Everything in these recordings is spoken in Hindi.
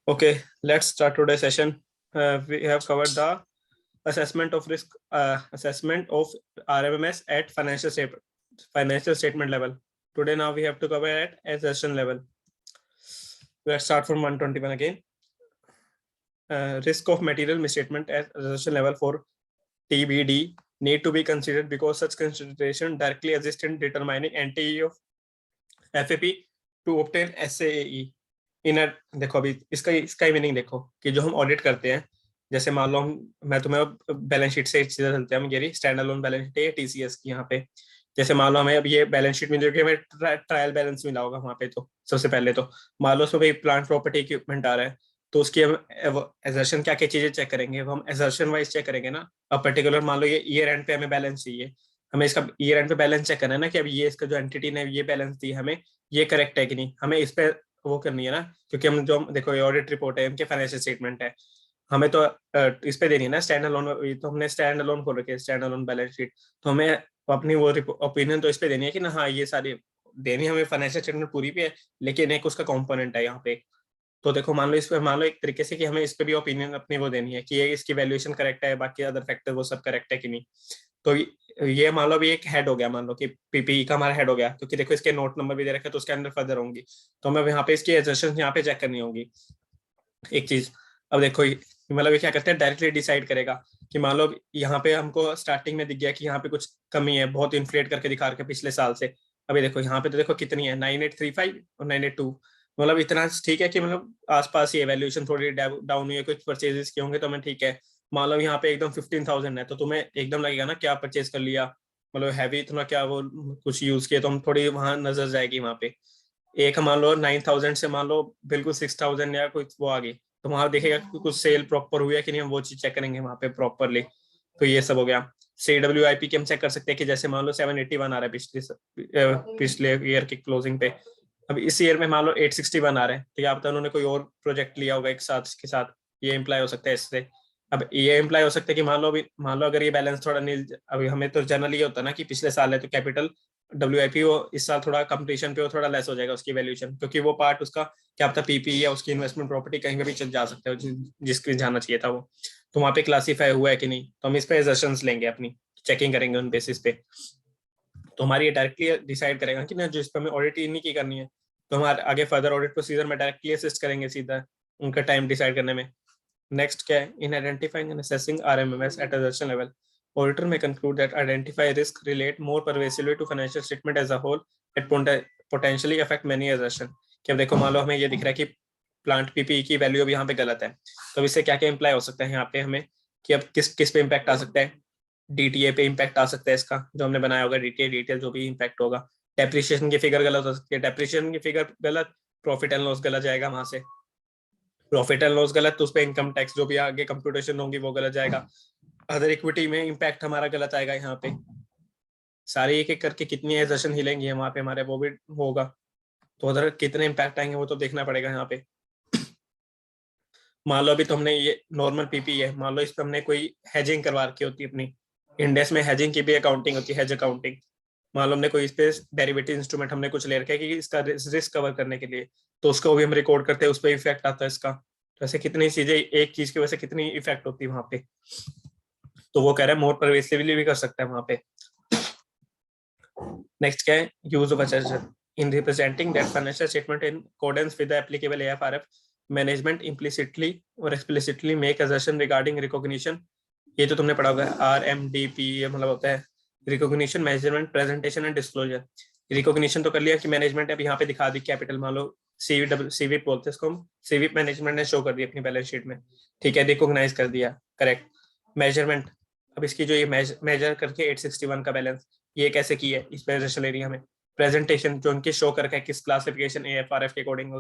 Okay, let's start today's session. We have covered the assessment of risk, assessment of RMMS at financial statement level. Today, now we have to cover at assertion level. Let's start from 121 again. Risk of material misstatement at assertion level for TBD need to be considered because such consideration directly assist in determining NTE of FAP to obtain SAAE. देखो अभी इसका मीनिंग देखो कि जो हम ऑडिट करते हैं, जैसे मान लो मैं तुम्हें बैलेंस शीट से चीजें चलते हैं, ये स्टैंड अलोन बैलेंस शीट है टीसीएस की। यहाँ पे जैसे मान लो हमें अब ये बैलेंस शीट मिल हमें ट्रायल बैलेंस मिला होगा वहां पे, तो सबसे पहले तो मान लो उसमें प्लांट प्रॉपर्टी इक्विपमेंट आ रहा है, तो उसकी हम एजर्शन क्या क्या चीजें चेक करेंगे, वो हम एजर्शन वाइज चेक करेंगे ना। अब पर्टिकुलर मान लो ये ईयर एंड पे हमें बैलेंस चाहिए, हमें इसका ईयर एंड पे बैलेंस चेक करना है ना कि अब ये इसका जो एंटिटी ने ये बैलेंस दी हमें, ये करेक्ट है कि नहीं, हमें इस पे वो करनी है ना। क्योंकि हम जो देखो ये ऑडिट रिपोर्ट है, इनके फाइनेंशियल स्टेटमेंट है, हमें तो इस पे देनी है ना स्टैंड अलोन। तो हमने स्टैंड अलोन खोल रखी है, स्टैंड अलोन बैलेंस शीट, तो हमें अपनी वो ओपिनियन तो इस पे देनी है कि ना हाँ ये सारी देनी हमें फाइनेंशियल स्टेटमेंट पूरी पे है, लेकिन एक उसका कंपोनेंट है यहाँ पे। तो देखो मान लो इस पे मान लो एक तरीके से कि हमें इस पे भी ओपिनियन अपनी वो देनी है कि ये इसकी वैल्यूएशन करेक्ट है, बाकी अदर फैक्टर वो सब करेक्ट है कि नहीं। तो ये मान लो अभी एक हेड हो गया, मान लो कि पीपीई का हमारा हेड हो गया, क्योंकि देखो इसके नोट नंबर भी दे रखे तो उसके अंदर फर्दर होंगी, तो हमें यहाँ पे इसकी एजर्शन यहाँ पे चेक करनी होगी एक चीज। अब देखो मतलब ये क्या करते हैं, डायरेक्टली डिसाइड करेगा कि मान लो यहाँ पे हमको स्टार्टिंग में दिख गया कि यहाँ पे कुछ कमी है, बहुत इन्फ्लेट करके दिखा रखे पिछले साल से। अभी देखो यहाँ पे तो देखो कितनी है 9835 और 982, मतलब इतना ठीक है कि मतलब आसपास ही वैल्यूएशन थोड़ी डाउन हुई है, कुछ परचेजेस किए होंगे तो हमें ठीक है। मान लो यहाँ पे एकदम 15,000 है, तो तुम्हें एकदम लगेगा ना क्या परचेज कर लिया, मतलब हैवी इतना क्या वो कुछ यूज किया, तो हम थोड़ी वहां नजर जाएगी वहां पे। एक मान लो 9,000 से मान लो बिल्कुल 6,000 या कुछ वो आ गई, तो वहां देखेगा कि कुछ सेल प्रॉपर हुई है कि नहीं, हम वो चीज चेक करेंगे वहां पे प्रॉपरली। तो ये सब हो गया। CWIP की हम चेक कर सकते हैं कि जैसे मान लो 781 आ रहा है पिछले ईयर की क्लोजिंग पे, अब इस ईयर में मान लो 861 आ रहे हैं, तो क्या पता उन्होंने कोई और प्रोजेक्ट लिया होगा एक साथ इसके साथ, ये इम्प्लाई हो सकता है इससे। अब ये इम्प्लाई हो सकता है कि मान लो अगर ये बैलेंस थोड़ा नील, अभी हमें तो जनरली ये होता है ना कि पिछले साल है तो कैपिटल WIP वो इस साल थोड़ा कंपटीशन पे वो थोड़ा लेस हो जाएगा उसकी वैल्यूएशन, क्योंकि वो पार्ट उसका क्या पता पीपी या उसकी इन्वेस्टमेंट प्रॉपर्टी कहीं पे भी चल जा सकता है जिसके जाना चाहिए था वो, तो वहां पे क्लासीफाई हुआ है कि नहीं, तो हम इस पे एजर्शंस लेंगे, अपनी चेकिंग करेंगे उन बेसिस पे। तो हमारी ये डायरेक्टली डिसाइड करेगा कि ना जिस पे हमें ऑडिट नहीं की करनी है, तो हमारे आगे फर्दर ऑडिट प्रोसीजर में डायरेक्टली असिस्ट करेंगे सीधा उनका टाइम डिसाइड करने में। नेक्स्ट क्या है, in identifying and assessing RMMS at assertion level, auditor may conclude that identify risk relate more pervasively to financial statement as a whole that potentially affect many assertion। कि अब देखो मान लो हमें ये दिख रहा है कि प्लांट पीपीई की वैल्यू अब यहाँ पे गलत है, तो इससे क्या क्या इंप्लाई हो सकता है यहाँ पे हमें कि अब किस किस पे इम्पैक्ट आ सकता है, DTA पे इम्पैक्ट आ सकता है इसका जो हमने बनाया होगा, DTA डिटेल जो भी इम्पैक्ट होगा। डेप्रिसिएशन की फिगर गलत हो सकती है, डेप्रिसिएशन की फिगर गलत, प्रॉफिट एंड लॉस गलत जाएगा वहां से, प्रॉफिट एंड लॉस गलत तो उस पर इनकम टैक्स जो भी आगे कंप्यूटेशन होंगी वो गलत जाएगा, अदर इक्विटी में इम्पैक्ट हमारा गलत आएगा यहाँ पे। सारे एक एक करके कितनी एजर्शन हिलेंगी वहां पे हमारे वो भी होगा, तो उधर कितने इम्पैक्ट आएंगे वो तो देखना पड़ेगा यहाँ पे। मान लो अभी तो हमने ये नॉर्मल पीपी है, मान लो इस पर हमने कोई हैजिंग करवा रखी होती है अपनी, इंडेक्स में हैजिंग की भी अकाउंटिंग होती है, हैज अकाउंटिंग। मान लो हमने कोई इस पे डेरिवेटिव इंस्ट्रूमेंट हमने कुछ ले रखा है कि इसका रिस्क कवर करने के लिए, तो उसको भी हम रिकॉर्ड करते हैं, उस पर इफेक्ट आता है इसका। तो ऐसे कितनी चीजें एक चीज की वजह से कितनी इफेक्ट होती है वहां पे, तो वो कह रहा है मोर परवेसिवली भी कर सकता है वहां पे। नेक्स्ट क्या है, use of assertion in representing that financial statement in accordance with the applicable AFRF management implicitly और explicitly make assertion regarding recognition. ये तो तुमने पढ़ा होगा RMDP, मतलब होता है recognition, measurement, presentation and disclosure. Recognition तो कर लिया कि मैनेजमेंट अब यहाँ पे दिखा दी कैपिटल, मान लो सीवीप बोलते हैं इसको हम, सीवीप मैनेजमेंट ने शो कर दिया अपनी बैलेंस शीट में, ठीक है, रिकॉग्नाइज कर दिया, करेक्ट। मेजरमेंट, अब इसकी जो ये मेजर करके 861 का बैलेंस ये कैसे की है इस पे ले रही है हमें। प्रेजेंटेशन जो उनकी शो करके किस क्लासिफिकेशन AFRF के अकॉर्डिंग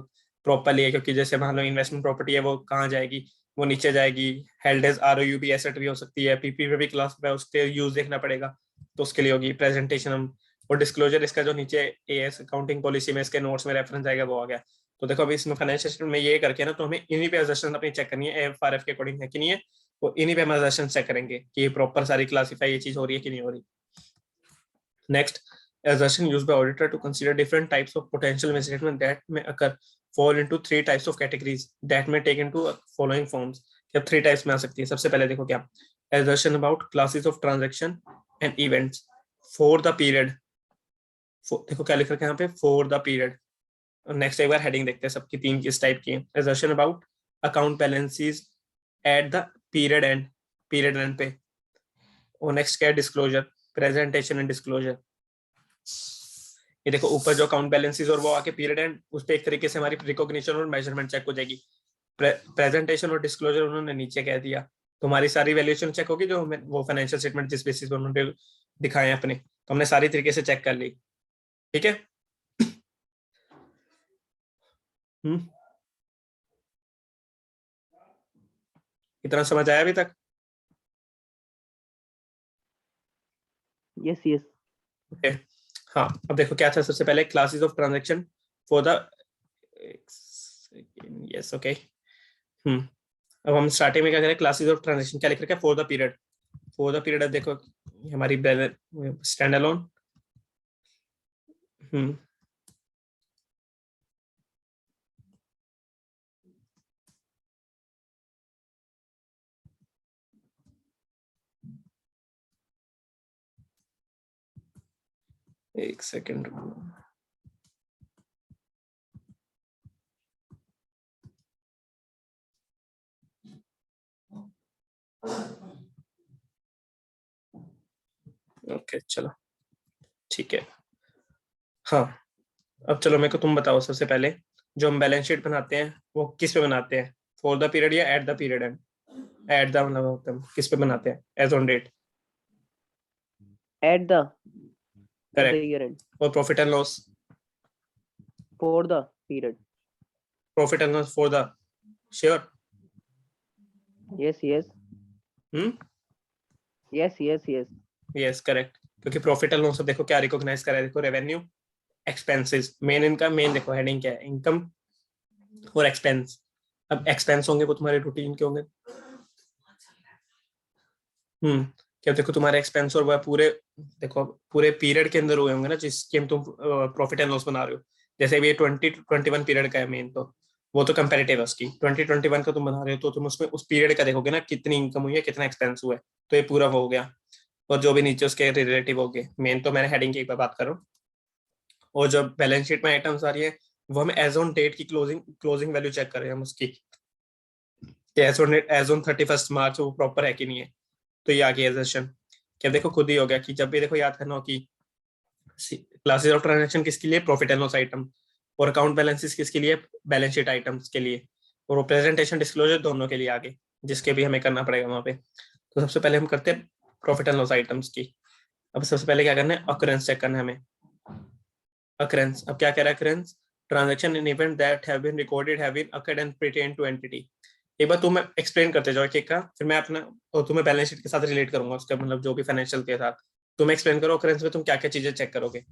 प्रॉपरली है, क्योंकि जैसे मान लो इन्वेस्टमेंट प्रॉपर्टी है वो कहाँ जाएगी, वो नीचे जाएगी, हेल्ड एज ROUB एसेट भी हो सकती है, पीपी में भी क्लास पे उसके यूज देखना पड़ेगा, तो उसके लिए होगी प्रेजेंटेशन हम। और डिस्क्लोजर इसका जो नीचे AS अकाउंटिंग पॉलिसी में इसके नोट्स में रेफरेंस आएगा वो आ गया। तो देखो अभी इसमें फाइनेंशियल स्टेटमेंट में ये करके ना, तो हमें इन्हीं पे असर्शन अपनी चेक करनी है AFRF के अकॉर्डिंग है कि नहीं है, वो इन्हीं पे हम असर्शन चेक करेंगे कि प्रॉपर सारी क्लासीफाई ये चीज हो रही है कि नहीं हो रही। Next, assertion used by auditor to consider different types of potential misstatement that may occur fall into 3 types of categories that may take into following forms. क्या 3 types में आ सकती है? सबसे पहले देखो क्या assertion about classes of transaction and events for the period. देखो क्या लिख रखा है यहाँ पे for the period. नेक्स्ट एक बार हेडिंग देखते हैं सबकी 3 किस टाइप की है. assertion about account balances at the period end पे. और नेक्स्ट क्या है? Disclosure, presentation and disclosure. ये देखो ऊपर जो अकाउंट बैलेंसेस और वो आके पीरियड एंड उस पे एक तरीके से हमारी रिकॉग्निशन और मेजरमेंट चेक हो जाएगी. प्रेजेंटेशन और डिस्क्लोजर उन्होंने नीचे कह दिया. तुम्हारी सारी वैल्यूएशन चेक होगी जो वो फाइनेंशियल स्टेटमेंट जिस बेसिस पर उन्होंने दिखाए अपने, तो हमने सारी तरीके से चेक कर ली. ठीक है. इतना समझ आया अभी तक? Yes yes. ओके. हाँ, अब देखो क्या था सबसे पहले classes of transaction for the yes okay. अब हम स्टार्टिंग में क्या करें? क्लासेस ऑफ ट्रांजैक्शन क्या लिख रखा है? For the period. For the period देखो हमारी स्टैंड अलोन. एक सेकेंड. ओके चलो ठीक है. हाँ, अब चलो मेरे को तुम बताओ सबसे पहले जो हम बैलेंस शीट बनाते हैं वो किस पे बनाते हैं? फॉर द पीरियड या at the period end? At the मतलब होता है किस पे बनाते हैं? As on date. At the correct. year end. और profit and loss? For the period. Profit and loss for the sure. Yes yes. Yes yes yes. Yes correct. क्योंकि प्रॉफिट एंड लॉस देखो क्या रिकॉग्नाइज करा है? देखो revenue, expenses, main income, main देखो हेडिंग क्या है? इनकम और एक्सपेंस. अब एक्सपेंस होंगे वो तुम्हारे रूटीन के होंगे. क्या देखो तुम्हारे एक्सपेंस और वह पूरे देखो पूरे पीरियड के अंदर हुए होंगे ना जिसके तुम प्रॉफिट एंड लॉस बना रहे हो. जैसे ये 2021 पीरियड का है मेन, तो वो तो कंपैरेटिव है उसकी. 2021 का तुम बना रहे हो तो तुम उसमें उस पीरियड का देखोगे ना कितनी इनकम हुई है, कितना एक्सपेंस हुआ है. तो ये पूरा वो हो गया. और जो भी नीचे उसके रिलेटिव हो गए. मेन तो मैंने हेडिंग की एक बार बात कर रहा हूँ. और जो बैलेंस शीट में आइटम्स आ रही है वो हम एज ऑन डेट की क्लोजिंग वैल्यू चेक कर रहे हैं हम उसकी, एज ऑन 31 मार्च वो प्रॉपर है कि नहीं है. तो ये आ गया एजर्शन. क्या देखो खुद ही हो गया कि जब भी देखो याद करना हो कि क्लासेस ऑफ ट्रांजैक्शन किसके लिए? Profit and loss item. और अकाउंट बैलेंसेस किसके लिए? बैलेंस शीट आइटम्स के लिए. और प्रेजेंटेशन डिस्क्लोजर दोनों के लिए आगे जिसके भी हमें करना पड़ेगा वहां पे. तो सबसे पहले हम करते हैं प्रॉफिट एंड लॉस आइटम्स की. अब सबसे पहले क्या करना है? अकरेंस चेक करना है हमें. अकरेंस. अब क्या कह रहा है? Occurrence transaction in event that have been recorded have been occurred and pertain to entity. एक बार तुम एक्सप्लेन करते जाओ एक का, फिर मैं अपना और तुम्हें बैलेंस शीट के साथ रिलेट करूंगा उसका, मतलब जो भी फाइनेंशियल के साथ. तुम एक्सप्लेन करो अकरेंस में तुम क्या क्या चीजें चेक करोगे.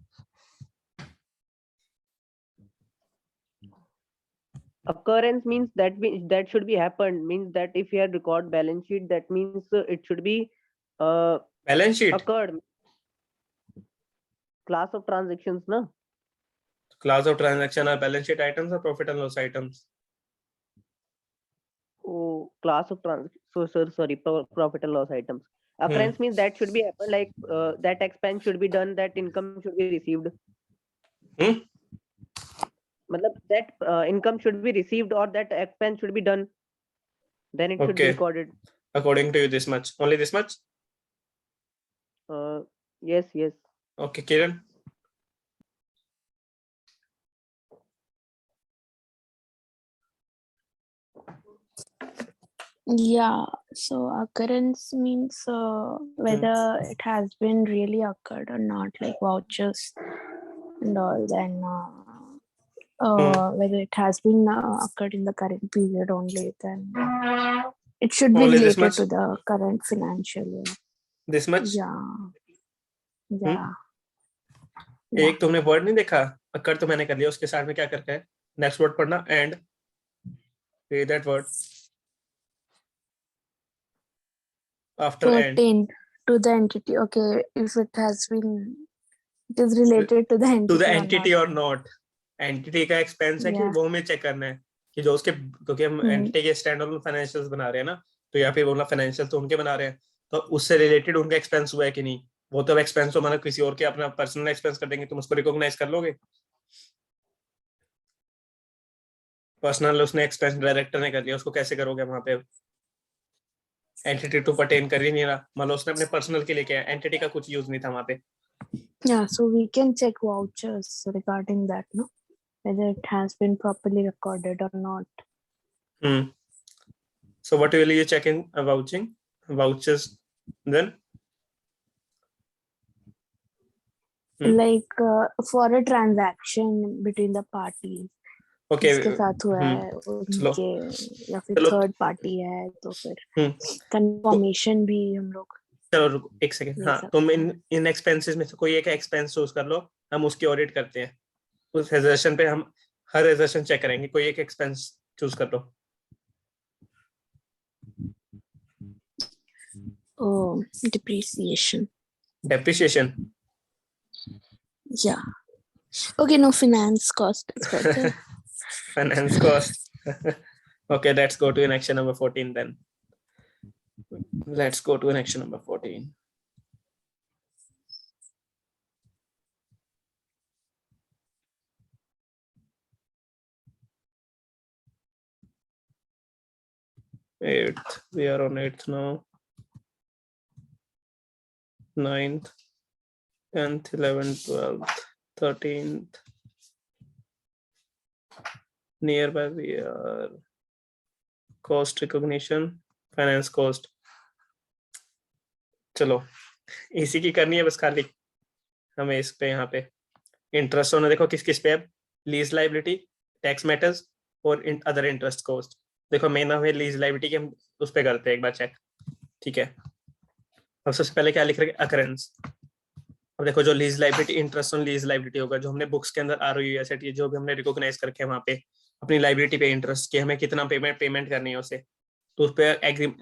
Occurrence means that should be happened, means that if you have record balance sheet, that means it should be balance sheet occurred. Class of transactions na. Class of transaction और बैलेंस शीट आइटम्स और profit and loss items. Oh, class of sorry, profit and loss items. Occurrence means that should be happen, like that expense should be done, that income should be received. Matlab that income should be received or that expense should be done, then it should be recorded. According to you, this much, only this much? Yes yes. Okay, Kiran. Yeah, so occurrence means whether it has been really occurred or not, like vouchers and all. Then whether it has been occurred in the current period only, then it should be Only this related much? to the current financial year. This much? Yeah. एक तुमने वर्ड नहीं देखा? अक्कर तो मैंने कर लिया, उसके साथ में क्या करके है? नेक्स्ट वर्ड पढ़ना, and read that word after pertain and to the entity. Okay, if it has been It is related to the to the entity entity or और नॉट, एंटिटी का एक्सपेंस है कि Yeah. वो हमें चेक करना है कि जो उसके, क्योंकि हम एंटिटी के स्टैंड अलोन फाइनेंशियल्स बना रहे हैं ना, तो या फिर बोलना फाइनेंशियल तो उनके बना रहे हैं, तो उससे रिलेटेड उनका एक्सपेंस हुआ है कि नहीं। वो तो एक्सपेंस हो मतलब किसी और के अपना पर्सनल एक्सपेंस कर देंगे, तुम उसको रिकॉग्नाइज कर लोगे? पर्सनल उसने एक्सपेंस डायरेक्टर ने कर लिया, उसको कैसे करोगे वहां पे? एंटिटी टू पर्टेन कर ही नहीं रहा, मतलब उसने अपने पर्सनल के लिए किया, एंटिटी का कुछ यूज नहीं था वहां पे। Yeah, so we can check vouchers regarding that, no? Whether it has been properly recorded or not. So what will you check in vouching vouchers then? Like for a transaction between the parties. Okay. जिसके साथ हुआ है चलो उनके या फिर चलो थर्ड पार्टी है तो फिर कंफर्मेशन भी हम लोग। चलो रुको एक सेकेंड। ले हाँ, सकते तुम इन एक्सपेंसेस में से कोई एक एक्सपेंस चूज कर लो, हम उसकी ऑडिट करते हैं। उस रेजर्वेशन पे हम हर रेजर्वेशन चेक करेंगे, कोई एक एक्सपेंस चूज कर लो। depreciation. Depreciation, Yeah. Okay, no, finance cost is better. finance cost. Okay, let's go to an action number 14 then. Let's go to an action number 14. Eighth, we are on 8th now. 9th, 10th, 11th, 12th, 13th. Nearby we are cost recognition, finance cost. चलो इसी की करनी है बस खाली हमें। इस पे यहाँ पे इंटरेस्ट होना, देखो किस किस पे अब, लीज लाइबिलिटी, टैक्स मैटर्स और अदर इंटरेस्ट कॉस्ट। देखो मेन हमें लीज लाइबिलिटी के हम उस पे करते हैं एक बार चेक, ठीक है। अब सबसे पहले क्या लिख रहे हैं, अकरेंस। अब देखो जो lease liability, interest on lease liability होगा, जो हमने बुक्स के अंदर आरओयू एसेट, जो भी हमने रिकॉग्नाइज करके है वहाँ पे अपनी लाइबिलिटी पे इंटरेस्ट के हमें कितना पेमेंट करनी है उसे, तो उस पे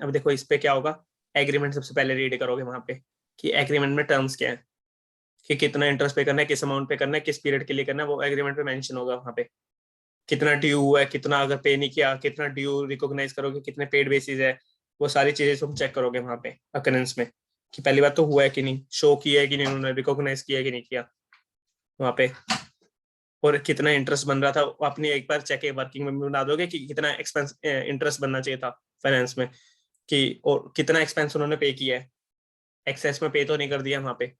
अब देखो इस पे क्या होगा, एग्रीमेंट सबसे पहले रीड करोगे वहाँ पे कि एग्रीमेंट में टर्म्स क्या है, कि कितना इंटरेस्ट पे करना है, किस अमाउंट पे करना है, किस पीरियड के लिए करना है, वो एग्रीमेंट पे मेंशन होगा वहाँ पे। कितना ड्यू हुआ है, कितना अगर पे नहीं किया, कितना ड्यू रिकॉग्नाइज करोगे, कितने पेड बेसिस है, वो सारी चीजें तुम चेक करोगे वहाँ पे अकरेंस में, कि पहली बात तो हुआ है कि नहीं, शो किया है कि नहीं, उन्होंने रिकॉग्नाइज किया है कि नहीं किया वहाँ पे, और कितना इंटरेस्ट बन रहा था अपनी एक बार चेक वर्किंग में बना दोगे कि कितना एक्सपेंस इंटरेस्ट बनना चाहिए था फाइनेंस में, कि और कितना एक्सपेंस उन्होंने पे किया है, एक्सेस में पे तो नहीं कर दिया वहाँ पे,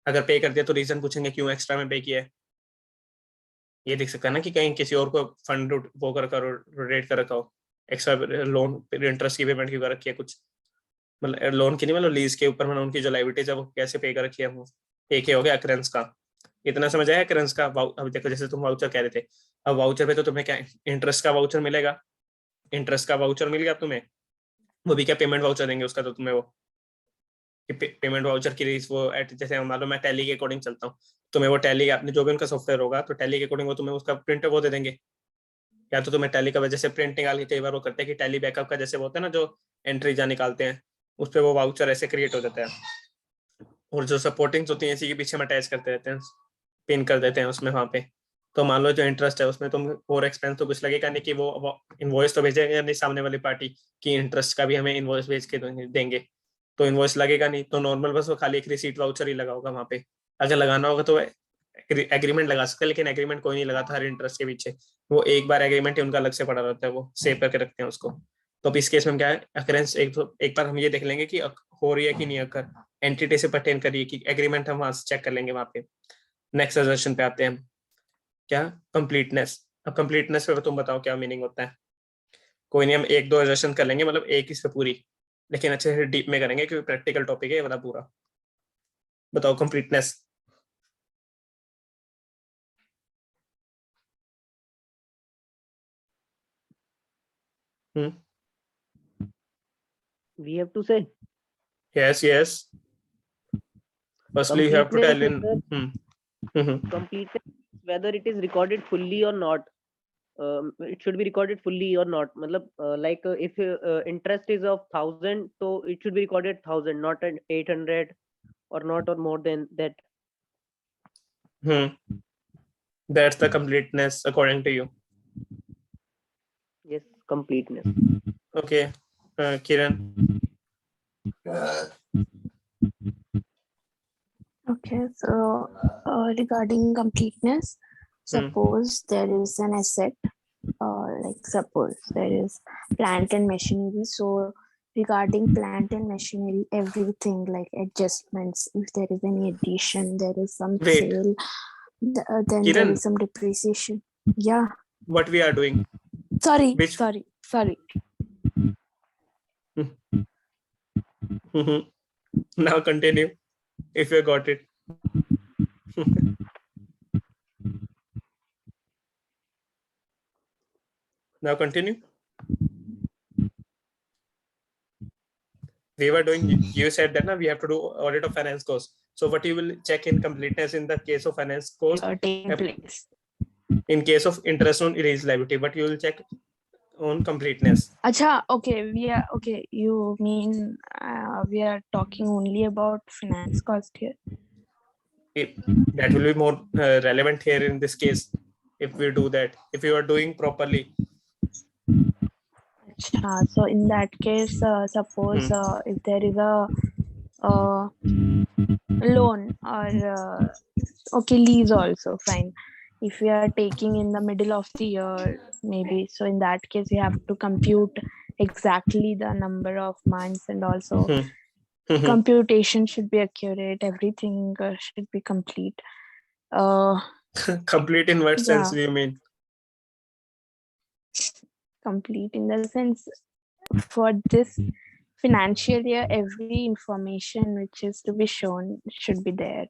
अगर पे कर दिया तो रीजन पूछेंगे क्यों एक्स्ट्रा में पे किया है। ये देख सकते हैं ना कि कहीं किसी और को फंड वो कर रोटेट कर रखा हो, एक्स्ट्रा लोन इंटरेस्ट की पेमेंट क्यों कर रखी है, कुछ मतलब लोन की नहीं, मतलब लीज के ऊपर, मतलब उनकी जो लाइबिलिटीज है वो कैसे पे कर रखी है, वो एक ही हो गया अकरेंस का। इतना समझ आया अकरेंस का। अब देखो जैसे तुम वाउचर कह रहे थे, अब वाउचर पे तो तुम्हें क्या इंटरेस्ट का वाउचर मिलेगा, इंटरेस्ट का वाउचर मिल गया तुम्हें, वो भी क्या पेमेंट वाउचर देंगे उसका, तो तुम्हें वो पेमेंट वाउचर की रीस वो जैसे मान लो मैं टैली के अकॉर्डिंग चलता हूँ, तुम्हें वो टैली आपने जो भी उनका सॉफ्टवेयर होगा तो टैली के अकॉर्डिंग वो तुम्हें उसका प्रिंट वो दे देंगे, या तो तुम्हें टैली का वजह से प्रिंट निकाल के, कई बार वो करते हैं कि टैली बैकअप का जैसे वो होता है ना जो एंट्री जा निकालते हैं, उस पर वो वाउचर ऐसे क्रिएट हो जाता है, और जो सपोर्टिंग्स होती है इसी के पीछे में अटैच करते रहते हैं, पिन कर देते हैं उसमें वहाँ पे। तो मान लो जो इंटरेस्ट है उसमें तुम और एक्सपेंस तो कुछ लगेगा नहीं, कि वो इनवॉइस तो भेजेगा नहीं सामने वाली पार्टी की इंटरेस्ट का भी हमें इनवॉइस भेज के देंगे, तो इनवॉइस लगेगा नहीं, तो नॉर्मल बस वो खाली एक रिसीट वाउचर ही लगा होगा वहाँ पे। अगर लगाना होगा तो एग्रीमेंट लगा सकते हैं, लेकिन एग्रीमेंट कोई नहीं लगाता हर इंटरेस्ट के पीछे, वो एक बार एग्रीमेंट ही उनका अलग से पड़ा रहता है, वो सेव करके रखते हैं उसको। तो अब इस केस में क्या है, अकरेंस एक बार हम ये देख लेंगे कि हो रही है कि नहीं अकर, एंटिटी से पर्टेन करिए कि एग्रीमेंट, हम वहां से चेक कर लेंगे वहां पे। नेक्स्ट सजेशन पे आते हैं हम, क्या कंप्लीटनेस। अब कंप्लीटनेस पे तुम बताओ क्या मीनिंग होता है। कोई नहीं, हम एक दो सजेशन कर लेंगे, मतलब एक इस पे पूरी, लेकिन अच्छे से डीप में करेंगे क्योंकि प्रैक्टिकल टॉपिक है ये वाला पूरा। बताओ completeness. We have to say yes firstly you have to tell in completeness, whether it is recorded fully or not. It should be recorded fully or not. मतलब like if interest is of 1,000, so it should be recorded 1,000, not an 800 or not, or more than that. That's the completeness according to you. Yes, completeness. Okay, Kiran. Okay, so regarding completeness, suppose there is an asset, like suppose there is plant and machinery. So regarding plant and machinery, everything like adjustments, if there is any addition, there is some Wait. sale, then there Kiran, is some depreciation. Yeah, what we are doing? sorry, Which- sorry. Now continue if you got it. Now continue. We were doing, you said that now we have to do audit of finance cost. So what you will check in completeness in the case of finance cost, Taking place. in case of interest on erased liability, but you will check on completeness. Acha, okay, you mean we are talking only about finance cost here? That will be more relevant here in this case if we do that, if you are doing properly. So in that case, suppose if there is a loan or okay, lease also fine. If we are taking in the middle of the year, maybe, so in that case you have to compute exactly the number of months, and also computation should be accurate. Everything should be complete. Complete in what sense do you mean? Complete in the sense, for this financial year, every information which is to be shown should be there.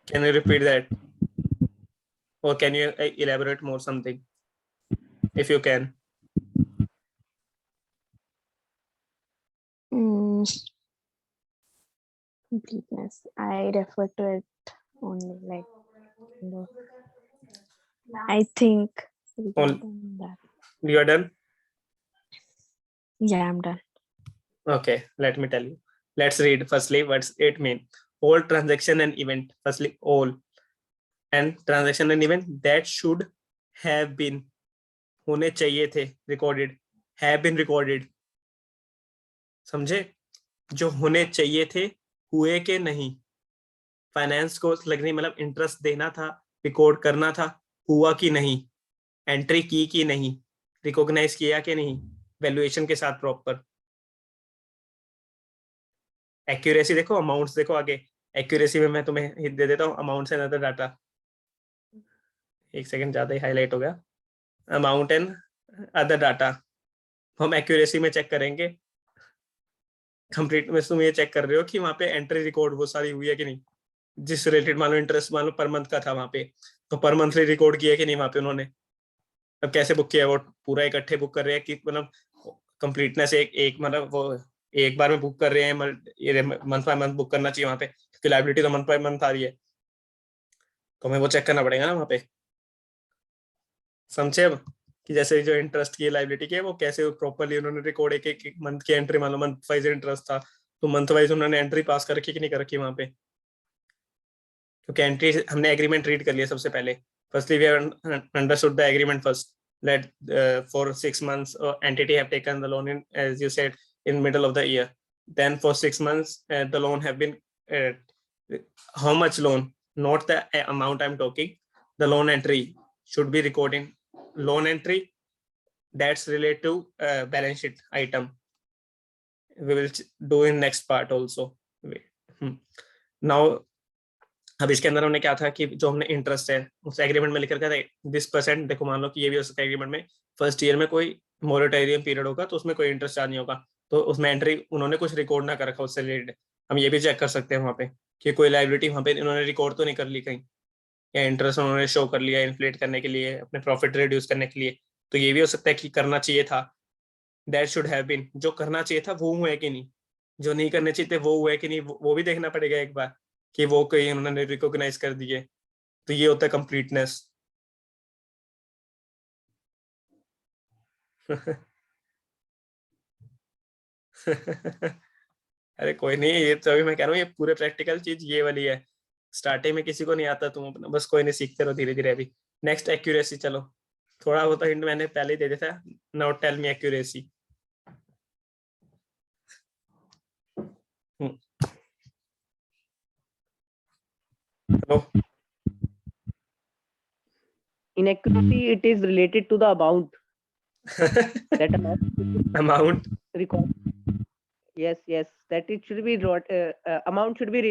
Can you repeat that? Or can you elaborate more something? If you can. Completeness. I refer to it only like, I think. That. You are done? Yeah, I'm done. Okay, let me tell you. Let's read firstly what's it mean. All transaction and event. Firstly, all and transaction and event that should have been, होने चाहिए थे, recorded, have been recorded. समझे? जो होने चाहिए थे हुए के नहीं. फाइनेंस को लगनी मतलब इंटरेस्ट देना था, रिकॉर्ड करना था, हुआ कि नहीं, एंट्री की कि नहीं, रिकॉग्नाइज किया कि नहीं, वैल्यूएशन के साथ प्रॉपर. एक्यूरेसी देखो, अमाउंट्स देखो आगे. एक्यूरेसी में मैं तुम्हें हिट दे देता हूँ, अमाउंट्स एंड अदर डाटा. एक सेकंड ज्यादा ही हाईलाइट हो गया. अमाउंट एंड अदर डाटा हम एक्यूरेसी में चेक करेंगे. कंप्लीट में तुम ये चेक कर रहे हो कि वहां पे एंट्री रिकॉर्ड वो सारी हुई है कि नहीं, जिस रिलेटेड मान लो इंटरेस्ट मान लो पर मंथ का था वहां पे, तो पर मंथली रिकॉर्ड किया कि नहीं वहां पे उन्होंने. अब कैसे बुक किया, वो पूरा इकट्ठे बुक कर रहे हैं कि मतलब कंप्लीटनेस एक मतलब वो एक बार में बुक कर रहे हैं, मंथ बाय मंथ बुक करना चाहिए वहां पे, क्योंकि लायबिलिटी तो मंथ बाय मंथ आ रही है, तो हमें वो चेक करना पड़ेगा ना वहां पे. समझे अब कि जैसे जो इंटरेस्ट की लायबिलिटी की है वो कैसे प्रॉपर्ली उन्होंने रिकॉर्ड एक मंथ की एंट्री, मान लो मंथ वाइज इंटरेस्ट था तो मंथ वाइज उन्होंने एंट्री पास कर रखी कि नहीं कर रखी वहां पे. क्योंकि एंट्री हमने एग्रीमेंट रीड कर लिया सबसे पहले. Firstly we have understood the agreement first. Let for 6 months entity have taken the loan in, as you said, in middle of the year. Then for 6 months the loan have been how much loan, not the amount I'm talking, the loan entry should be recording. Loan entry that's related to balance sheet item, we will do in next part also. Now अब इसके अंदर हमने क्या था कि जो हमने इंटरेस्ट है उस एग्रीमेंट में लिख रखा था 20%. देखो मान लो कि ये भी हो सकता है एग्रीमेंट में फर्स्ट ईयर में कोई मोरेटोरियम पीरियड होगा तो उसमें कोई इंटरेस्ट चार्ज नहीं होगा, तो उसमें एंट्री उन्होंने कुछ रिकॉर्ड ना कर रखा उससे रिलेटेड. हम ये भी चेक कर सकते हैं वहां पे कि कोई लायबिलिटी वहां पे इन्होंने रिकॉर्ड तो नहीं कर ली कहीं, या इंटरेस्ट उन्होंने शो कर लिया इन्फ्लेट करने के लिए, अपने प्रॉफिट रिड्यूस करने के लिए. तो ये भी हो सकता है कि करना चाहिए था, दैट शुड हैव बीन. जो करना चाहिए था वो हुआ है कि नहीं, जो नहीं करने चाहिए थे वो हुआ है कि नहीं, वो भी देखना पड़ेगा एक बार कि वो कहीं उन्होंने रिकॉग्नाइज कर दिए. तो ये होता है कंप्लीटनेस. अरे कोई नहीं, ये तो अभी मैं कह रहा हूँ ये पूरे प्रैक्टिकल चीज ये वाली है. स्टार्टिंग में किसी को नहीं आता, तुम अपना बस कोई नहीं, सीखते रहो धीरे धीरे। अभी नेक्स्ट एक्यूरेसी, चलो थोड़ा बहुत हिंट मैंने पहले ही दे दिया था। Now tell me accuracy. Hello. Inaccuracy, it is related to the amount. That amount amount, record. Yes, that it should be amount should be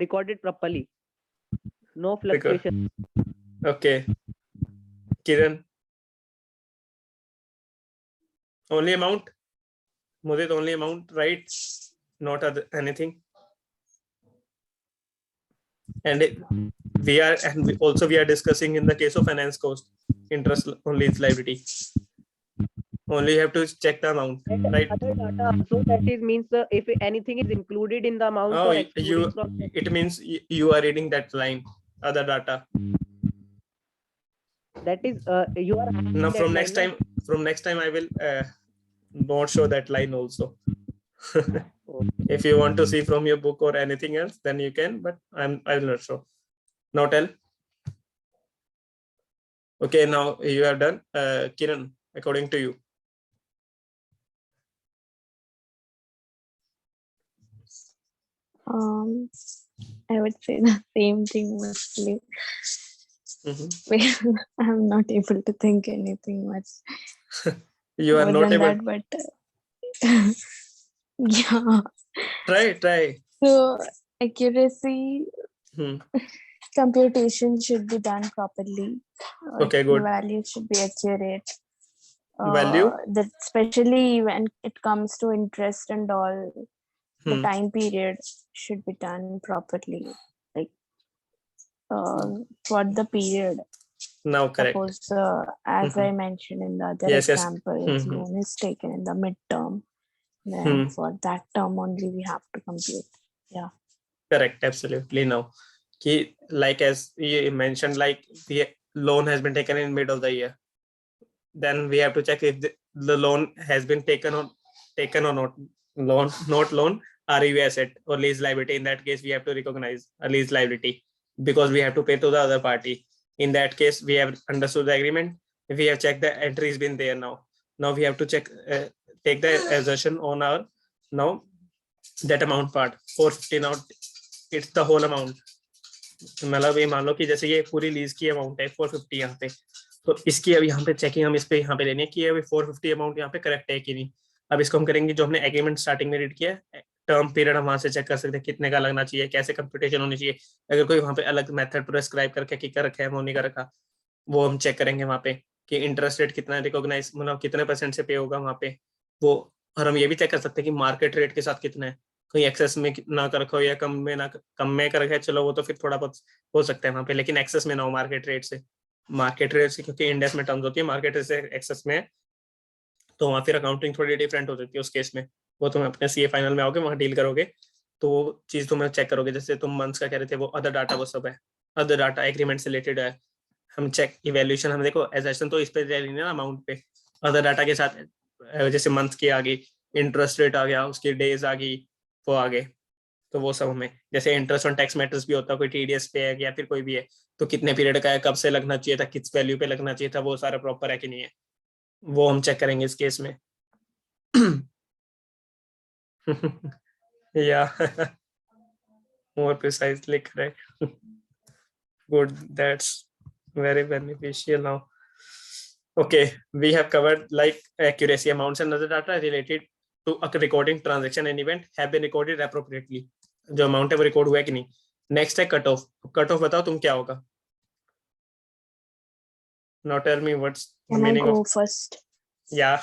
recorded properly. No fluctuation. Okay. Kiran, only amount, मुझे तो only amount, right, not anything. And we are discussing in the case of finance cost, interest only is liability. Only you have to check the amount, right? Other data. So that is means if anything is included in the amount Oh, or excluding from that. it means you are reading that line, other data. That is you are Now from next time I will not show that line also. If you want to see from your book or anything else, then you can, but I will not show. Now tell. Okay, now you are done. Kiran, according to you. I would say the same thing mostly. Mhm. I'm not able to think anything much. You are more not than able. that, but yeah. Try. So accuracy, Hmm. computation should be done properly. Okay, good. Value should be accurate. Value? That especially when it comes to interest and all, the Hmm. time period should be done properly. Like for the period. Now correct. Suppose, as I mentioned in the other Yes. example, if Mhm. loan is taken in the midterm, then Hmm. for that term only we have to compute. Yeah. Correct, absolutely. Now, like as you mentioned, like the loan has been taken in mid of the year, then we have to check if the loan has been taken or not. Loan, not loan, REU asset or lease liability. In that case, we have to recognize a lease liability because we have to pay to the other party. In that case, we have understood the agreement. If we have checked the entries been there now we have to check, take the assertion on our now that amount part 450. Now it's the whole amount. मतलब ये मान लो कि जैसे ये पूरी लीज की अमाउंट है 450 यहाँ पे, तो इसकी अब यहाँ पे चेकिंग हम इस पे यहाँ पे लेनी है कि अभी 450 अमाउंट यहाँ पे करेक्ट है कि नहीं। अब इसको हम करेंगे जो हमने एग्रीमेंट स्टार्टिंग में रीड किया है, टर्म पीरियड हम वहां से चेक कर सकते हैं कितने का लगना चाहिए, कैसे कंप्यूटेशन होनी चाहिए। अगर कोई वहाँ पे अलग मेथड प्रेस्क्राइब करके कि कर रखा है वो नहीं कर रखा, वो हम चेक करेंगे वहाँ पे कि इंटरेस्ट रेट कितना रिकॉग्नाइज, मतलब कितने % से पे होगा वहाँ पे वो। और हम ये भी चेक कर सकते हैं कि मार्केट रेट के साथ कितना है, कहीं एक्सेस में ना कर रखा हो या कम में कर रखा है, चलो वो तो फिर थोड़ा बहुत हो सकता है वहाँ पे, लेकिन एक्सेस में ना हो मार्केट रेट से। क्योंकि इंडेक्स में टर्म्स होती है, मार्केट रेट से एक्सेस में, तो वहाँ फिर अकाउंटिंग थोड़ी डिफरेंट हो सकती है उस केस में। वो तुम अपने सीए फाइनल में आओगे वहाँ डील करोगे तो वो चीज तुम चेक करोगे। जैसे तुम मंथ्स का कह रहे थे, वो अदर डाटा वो सब है, अदर डाटा एग्रीमेंट से रिलेटेड है। हम चेक इवैल्यूएशन, हम देखो एसेशन तो इस पे ले लेना अमाउंट पे, अदर डाटा के साथ जैसे मंथ की आ गई, इंटरेस्ट रेट आ गया, उसकी डेज आ गई, वो आ गए, तो वो सब हमें, जैसे इंटरेस्ट ऑन टैक्स मैटर्स भी होता है, कोई टीडीएस पे है या फिर कोई भी है, तो कितने पीरियड का है, कब से लगना चाहिए था, किस वैल्यू पे लगना चाहिए था, वो सारा प्रॉपर है कि नहीं है, वो हम चेक करेंगे इस केस में। या more precisely correct. Good, that's very beneficial now. Okay, we have covered like accuracy, amounts and other data related to a recording transaction and event have been recorded appropriately. जो अमाउंट है वो रिकॉर्ड हुआ है कि नहीं। नेक्स्ट है कट ऑफ। कट ऑफ बताओ तुम क्या होगा। Now tell me what's the Can I meaning go of first? yeah.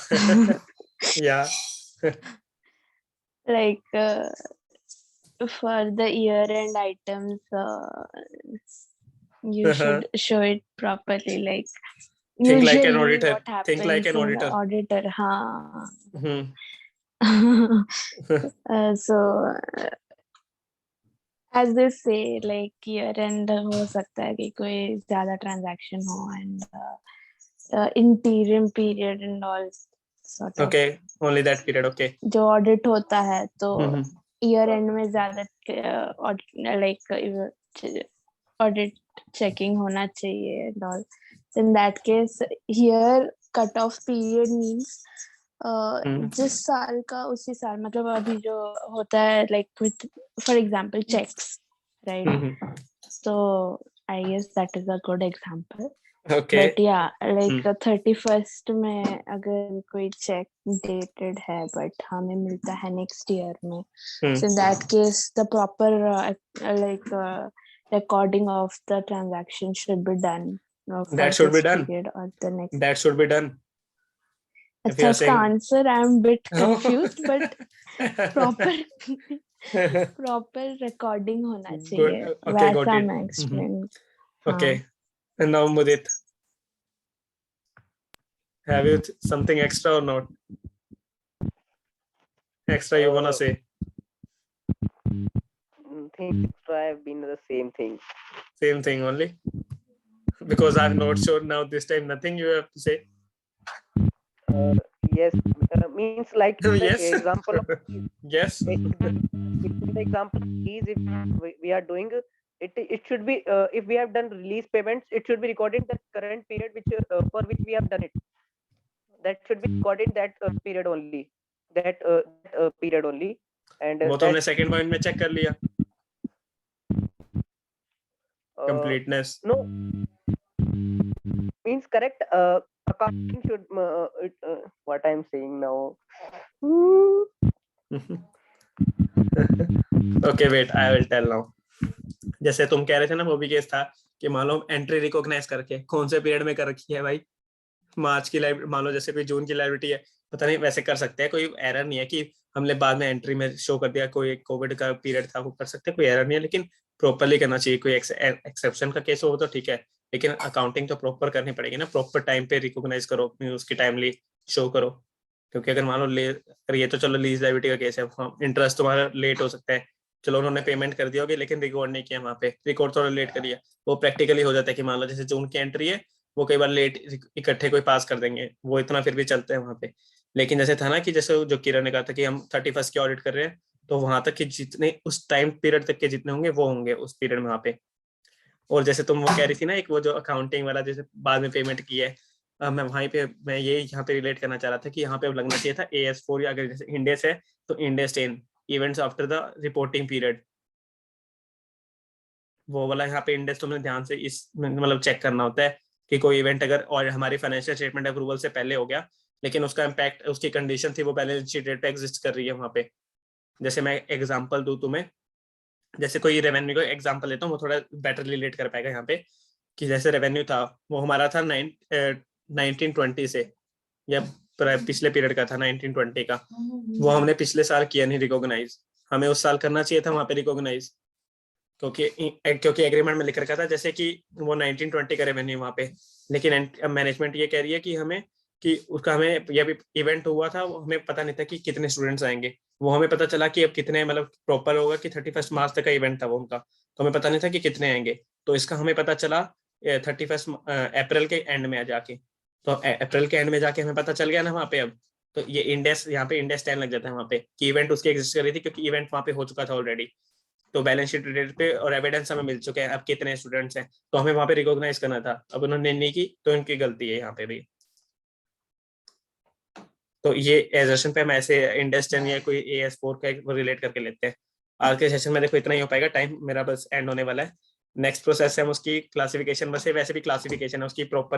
Yeah. Like for the year-end items, you should show it properly. Like Think like an usually auditor. what happens Think like an in auditor. the auditor, हाँ. Hmm. So as they say, like year-end हो सकता है कि कोई ज़्यादा transaction हो and interim period and all sort of. Okay, only that period. Okay. जो audit होता है तो Mhm. year end में ज़्यादा like ऑडिट चेकिंग होना चाहिए and all. So in that case, here cut off period means जिस साल का उसी साल, मतलब अभी जो होता है like with for example checks, right? So I guess that is a good example. Okay. But yeah, like 31st में अगर कोई check dated है but हमें मिलता है next year में, so in that case the proper recording of the transaction should be done for That should be this done. period or the next. That should be done. If you are That's the saying answer. I'm a bit confused, but proper recording होना चाहिए. Good. Okay, got वैसा it. मैं explain. Okay. And now Mudit, have you something extra or not? Extra you wanna say? Things extra have been the same thing. Same thing only? Because I'm not sure now this time nothing you have to say. Yes, means like in the Yes. example of Yes. in the example is if we are doing it should be if we have done release payments, it should be recorded the current period which for which we have done it. That should be recorded that period only. That period only. And वो तो हमने second point में check कर लिया. Completeness. No, means correct. Accounting should what I'm saying now. Okay, wait, I will tell now. जैसे तुम कह रहे थे ना, वो भी केस था कि मान लो एंट्री रिकॉग्नाइज करके कौन से पीरियड में कर रखी है भाई, मार्च की लाइब्रेरी, मान लो जैसे कोई जून की लाइब्रेरी है, पता नहीं, वैसे कर सकते हैं, कोई एरर नहीं है कि हमने बाद में एंट्री में शो कर दिया कोई कोविड का पीरियड था, वो कर सकते हैं, कोई एरर नहीं है, लेकिन प्रॉपरली करना चाहिए. कोई एक्सेप्शन का केस हो तो ठीक है, लेकिन अकाउंटिंग तो प्रॉपर करनी पड़ेगी ना, प्रॉपर टाइम पे रिकॉग्नाइज करो, उसकी टाइमली शो करो. क्योंकि अगर मान लो ये तो चलो लीज लायबिलिटी का केस है, इंटरेस्ट तुम्हारा लेट हो सकता है, चलो उन्होंने पेमेंट कर दी होगी लेकिन रिकॉर्ड नहीं किया, वहाँ पे रिकॉर्ड थोड़ा लेट करिए, वो प्रैक्टिकली हो जाता है कि मान लो जैसे जून की एंट्री है, वो कई बार लेट इकट्ठे कोई पास कर देंगे, वो इतना फिर भी चलते हैं वहाँ पे. लेकिन जैसे था ना कि जैसे जो किरण ने कहा था कि हम 31st की ऑडिट कर रहे हैं, तो वहां तक कि जितने उस टाइम पीरियड तक के जितने होंगे वो होंगे उस पीरियड में वहाँ पे. और जैसे तुम वो कह रही थी ना, एक वो जो अकाउंटिंग वाला जैसे बाद में पेमेंट की है, मैं वहीं पे मैं ये यहाँ पे रिलेट करना चाह रहा था कि यहाँ पे अब लगना चाहिए था AS4, या अगर जैसे इंडेस है तो इंडेस 10 events after the reporting period, वो वाला यहाँ पे इंडेक्स तुमने ध्यान से इस मतलब चेक करना होता है कि कोई इवेंट अगर और हमारी फाइनेंशियल स्टेटमेंट अप्रूवल से पहले हो गया, लेकिन उसका इम्पैक्ट, उसकी कंडीशन थी वो बैलेंस शीट डेट पे एग्जिस्ट कर रही है वहाँ पे. जैसे मैं एग्जांपल दूं तुम्हें, जैसे कोई रेवेन्यू का एग्जांपल लेता हूँ, वो थोड़ा बेटर रिलेट कर पाएगा यहाँ पे, कि जैसे रेवेन्यू था वो हमारा था 1920 से, या पिछले पीरियड का था 1920 का, वो हमने पिछले साल किया नहीं रिकॉग्नाइज, हमें उस साल करना चाहिए था वहाँ पे रिकॉग्नाइज, क्योंकि एग्रीमेंट में लिख रखा था जैसे कि वो 1920 का रेवेन्यू वहाँ पे, लेकिन मैनेजमेंट ये कह रही है कि हमें कि उसका हमें ये भी इवेंट हुआ था, वो हमें पता नहीं था कि कितने स्टूडेंट्स आएंगे, वो हमें पता चला कि अब कितने, मतलब प्रॉपर होगा कि 31 मार्च तक का इवेंट था वो उनका, तो हमें पता नहीं था कि कितने आएंगे, तो इसका हमें पता चला 31 अप्रैल के एंड में जाके, तो अप्रैल के एंड में जाके हमें पता चल गया ना वहाँ पे. अब तो ये इंडेक्स, यहाँ पे इंडेक्स 10 लग जाता है वहाँ पे कि इवेंट उसकी एग्जिस्ट कर रही थी, क्योंकि इवेंट वहाँ पे हो चुका था ऑलरेडी, तो बैलेंस शीट डेट पे और एविडेंस हमें मिल चुके हैं अब कितने स्टूडेंट्स हैं, तो हमें वहाँ पे रिकॉग्नाइज करना था, अब उन्होंने नहीं की तो इनकी गलती है यहाँ पे भी. तो ये एजर्शन पे हम ऐसे इंडेक्स 10 या कोई AS4 का रिलेट करके लेते हैं. आज के सेशन में देखो इतना ही हो पाएगा, टाइम मेरा बस एंड होने वाला है. नेक्स्ट प्रोसेस है हम उसकी क्लासिफिकेशन, वैसे भी क्लासिफिकेशन है उसकी प्रॉपर